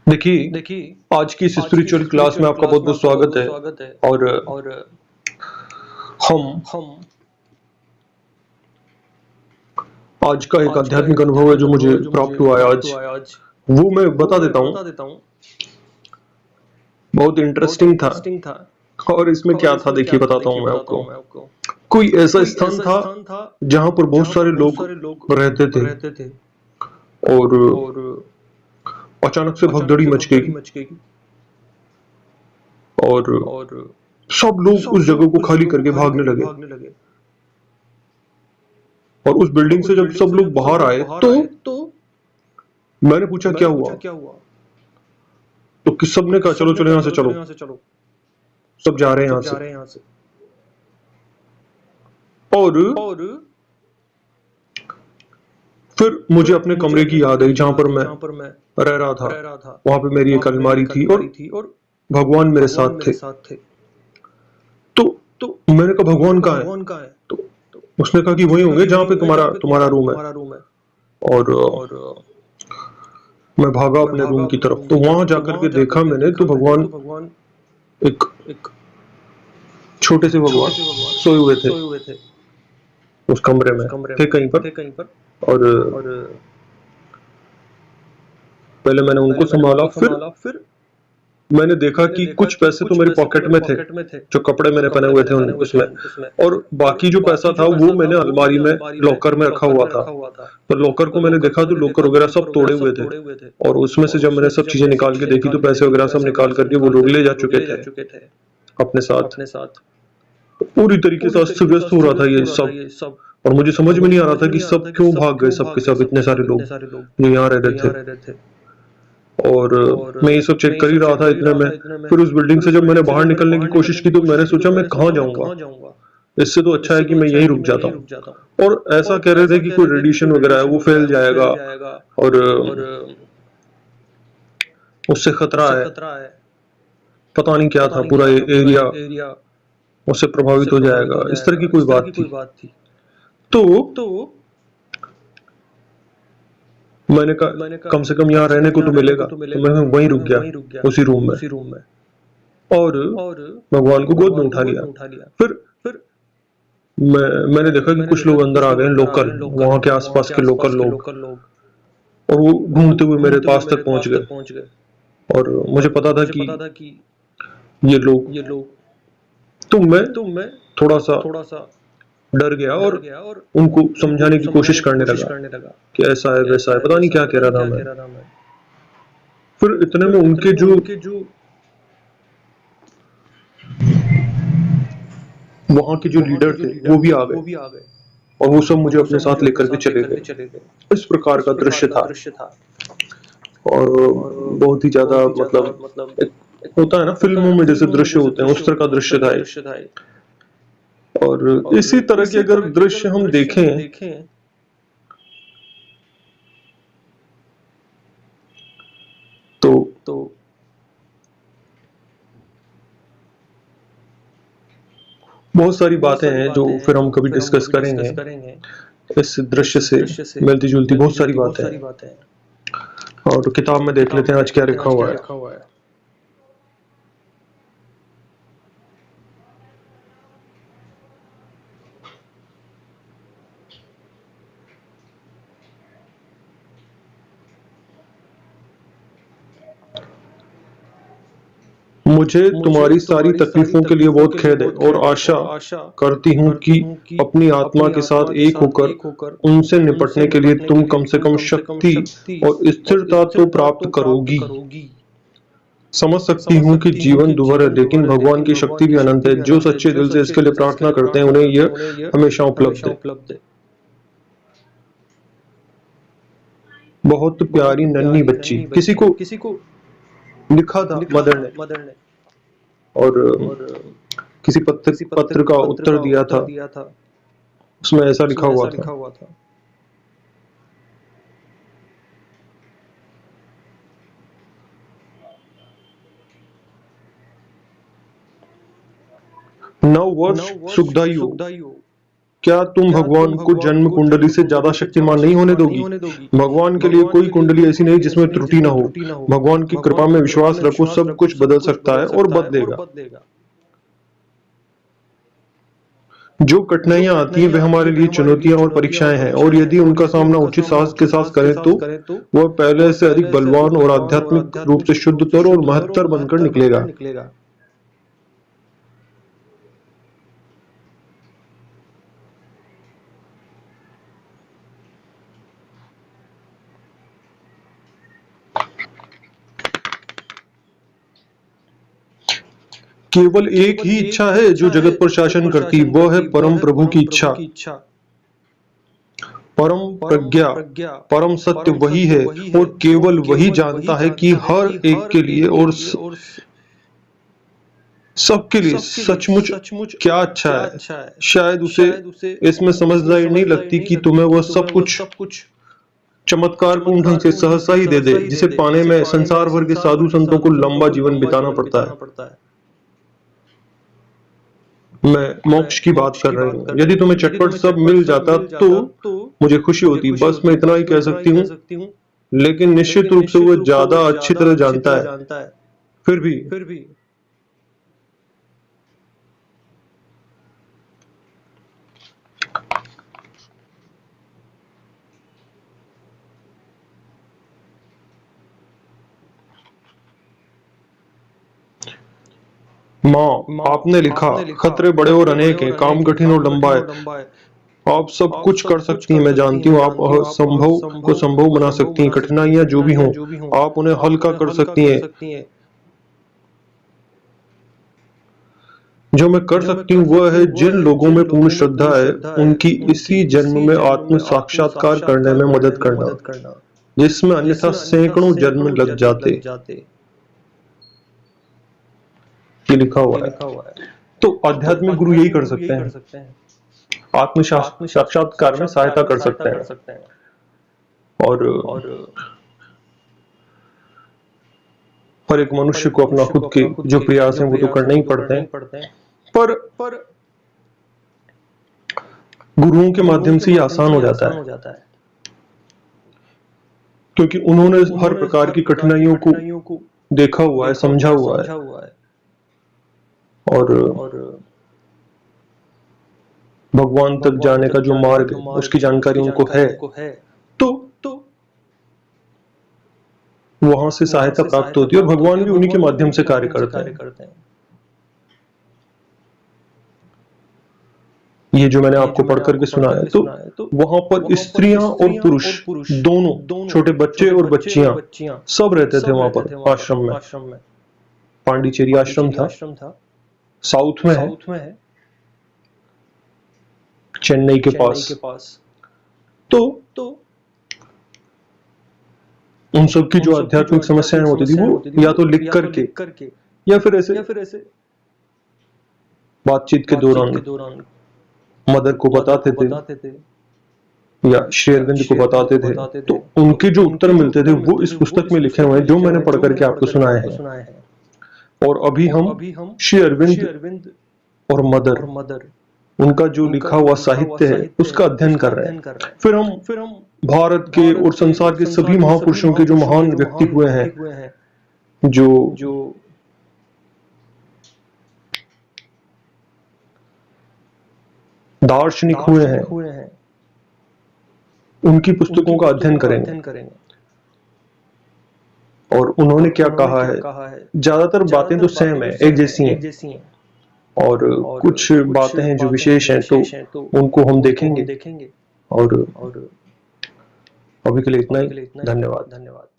देखिए, आज की इस स्पिरिचुअल क्लास में आपका बहुत-बहुत स्वागत है। और हम आज का एक आध्यात्मिक अनुभव है जो मुझे प्राप्त हुआ है आज, वो मैं बता देता हूँ। बहुत इंटरेस्टिंग था। और इसमें क्या था देखिए बताता हूँ मैं आपको। कोई ऐसा स्थान था जहाँ पर बहुत सारे लोग रहते थे और अचानक से भगदड़ी मच गई और सब लोग उस जगह को खाली करके भागने लगे। और उस बिल्डिंग से जब सब लोग बाहर आए तो मैंने पूछा क्या हुआ। तो किस सब ने कहा चलो चलो यहाँ से चलो, सब जा रहे हैं यहाँ से। और फिर मुझे अपने कमरे की याद आई जहां पर मैं रह रहा था। वहां पे मेरी एक अलमारी थी और भगवान मेरे साथ थे। तो मैंने कहा भगवान कहाँ है। तो उसने कहा कि वही होंगे जहाँ पे तुम्हारा तुम्हारा रूम है। और मैं भागा अपने रूम की तरफ। तो वहां जाकर के देखा मैंने तो भगवान, एक छोटे से भगवान सोए हुए थे उस कमरे में, थे कहीं पर। और पहले मैंने उनको संभाला, फिर मैंने देखा कि कुछ पैसे तो मेरे पॉकेट में थे, जो कपड़े मैंने पहने हुए थे उसमें, और बाकी जो पैसा था वो मैंने अलमारी में लॉकर में रखा हुआ था। तो लॉकर को मैंने देखा तो लॉकर वगैरह सब तोड़े हुए थे। और उसमें से जब मैंने सब चीजें निकाल के देखी तो पैसे वगैरह सब निकाल करके वो लोग ले जा चुके थे अपने साथ। पूरी तरीके से अस्त व्यस्त हो रहा था ये सब। और मुझे समझ में नहीं आ रहा था कि सब क्यों भाग गए, सब के सब इतने सारे लोग जो यहाँ रह रहे थे। और मैं ये सब चेक कर ही रहा था इतने में, फिर उस बिल्डिंग से जब मैंने बाहर निकलने की कोशिश की तो मैंने सोचा मैं कहाँ जाऊंगा, इससे तो अच्छा है कि मैं यहीं रुक जाता हूँ। और ऐसा कह रहे थे कि कोई रेडिएशन वगैरह है वो फैल जाएगा और उससे खतरा है। पता नहीं क्या था, पूरा एरिया उससे प्रभावित हो जाएगा, इस तरह की कोई बात थी। तो मैंने कहा कम से कम यहाँ रहने को तो मिलेगा, तो मैं वहीं रुक गया उसी रूम में। और भगवान को गोद में उठा लिया। फिर मैंने देखा कि कुछ लोग अंदर आ गए, लोकल, वहां के आसपास के लोकल लोग, और वो ढूंढते हुए मेरे पास तक पहुंच गए। और मुझे पता था कि ये लोग, तो मैं थोड़ा सा डर गया और उनको समझाने की कोशिश करने लगा कि ऐसा है वैसा है, पता नहीं क्या कह रहा था मैं। फिर इतने में उनके जो वहां के जो लीडर थे वो भी आ गए और वो सब मुझे अपने साथ लेकर के चले गए। इस प्रकार का दृश्य था। और बहुत ही ज्यादा, मतलब एक होता है ना फिल्मों में जैसे दृश्य होते हैं, उस तरह का दृश्य था ये। और इसी तरह के अगर दृश्य हम देखें तो बहुत सारी बातें हैं जो फिर हम कभी डिस्कस करेंगे। इस दृश्य से मिलती जुलती बहुत सारी बातें हैं। और किताब में देख लेते हैं आज क्या लिखा हुआ है। मुझे तुम्हारी सारी तकलीफों के लिए बहुत खेद है और आशा करती हूँ कि अपनी आत्मा के साथ एक होकर उनसे निपटने के लिए तुम कम से कम शक्ति और स्थिरता तो प्राप्त करोगी। समझ सकती हूँ कि जीवन दुभर है, लेकिन भगवान की शक्ति भी अनंत है। जो सच्चे दिल से इसके लिए प्रार्थना करते हैं उन्हें यह हमेशा उपलब्ध है। बहुत प्यारी नन्ही बच्ची, किसी को लिखा था मदर ने। और किसी पत्र का उत्तर दिया था, उसमें ऐसा लिखा हुआ था। नव वर्ष सुखदायी हो, क्या तुम भगवान को जन्म कुंडली से ज्यादा शक्तिमान नहीं होने दोगी? भगवान के लिए कोई कुंडली ऐसी नहीं जिसमें त्रुटि न हो। भगवान की कृपा में विश्वास रखो, सब कुछ बदल सकता है और बदलेगा। जो कठिनाइयां आती हैं वे हमारे लिए चुनौतियां और परीक्षाएं हैं, और यदि उनका सामना उचित साहस के साथ करें तो वह पहले से अधिक बलवान और आध्यात्मिक रूप से शुद्धतर और महत्तर बनकर निकलेगा। केवल एक ही इच्छा है जो जगत पर शासन करती, वह है परम प्रभु की इच्छा। परम प्रज्ञा, परम सत्य वही है, और केवल वही जानता है कि हर एक के लिए और सबके लिए सचमुच क्या अच्छा है। शायद उसे इसमें समझदारी नहीं लगती कि तुम्हें वह सब कुछ चमत्कारपूर्ण ढंग से सहसा ही दे दे, जिसे पाने में संसार भर के साधु संतों को लंबा जीवन बिताना पड़ता है। मैं मोक्ष की बात कर रही हूँ। यदि तुम्हें चटपट सब मिल जाता तो मुझे खुशी होती। बस मैं इतना ही कह सकती हूँ, लेकिन निश्चित रूप से वो ज्यादा अच्छी तरह जानता है। फिर भी माँ, आपने लिखा खतरे बड़े और अनेक हैं, काम कठिन और लंबा है। आप सब कुछ कर सकती हैं, मैं जानती हूँ। आप असंभव को संभव बना सकती हैं। कठिनाइयां जो भी हों, आप उन्हें हल्का कर सकती हैं। जो मैं कर सकती हूँ वह है, जिन लोगों में पूर्ण श्रद्धा है उनकी इसी जन्म में आत्म साक्षात्कार करने में मदद करना, जिसमें अन्यथा सैकड़ों जन्म लग जाते। ये लिखा हुआ है। तो आध्यात्मिक गुरु यही कर सकते हैं, आत्म साक्षात्कार में सहायता कर सकते हैं। और हर एक मनुष्य को अपना खुद के जो प्रयास हैं वो तो करने ही पड़ते हैं, पर गुरुओं के माध्यम से ये आसान हो जाता है, क्योंकि उन्होंने हर प्रकार की कठिनाइयों को देखा हुआ है, समझा हुआ है, और भगवान तक जाने का जो मार्ग है उसकी जानकारी उनको है, तो वहां से सहायता प्राप्त होती है, और भगवान भी उन्हीं के माध्यम से कार्य करते हैं। ये जो मैंने आपको पढ़ करके सुनाया, तो वहां पर स्त्रियां और पुरुष दोनों, छोटे बच्चे और बच्चियां सब रहते थे वहां पर आश्रम में। पांडिचेरी आश्रम था, साउथ में है, चेन्नई के पास। तो उन सब की जो आध्यात्मिक समस्याएं होती थी वो या तो लिख करके या फिर ऐसे बातचीत के दौरान मदर को बताते थे या श्री अरविंद को बताते थे। तो उनके जो उत्तर मिलते थे वो इस पुस्तक में लिखे हुए हैं, जो मैंने पढ़ करके आपको सुनाया है। और अभी हम श्री अरविंद और मदर, उनका जो लिखा हुआ साहित्य है उसका अध्ययन कर रहे हैं। फिर हम भारत के और संसार के सभी महापुरुषों के जो महान व्यक्ति हुए हैं, जो दार्शनिक हुए हैं, उनकी पुस्तकों का अध्ययन करेंगे। और उन्होंने क्या कहा है, ज्यादातर बातें तो सेम है, एक जैसी हैं, और कुछ बातें हैं जो विशेष हैं, तो उनको हम देखेंगे। और अभी के लिए इतना ही। धन्यवाद।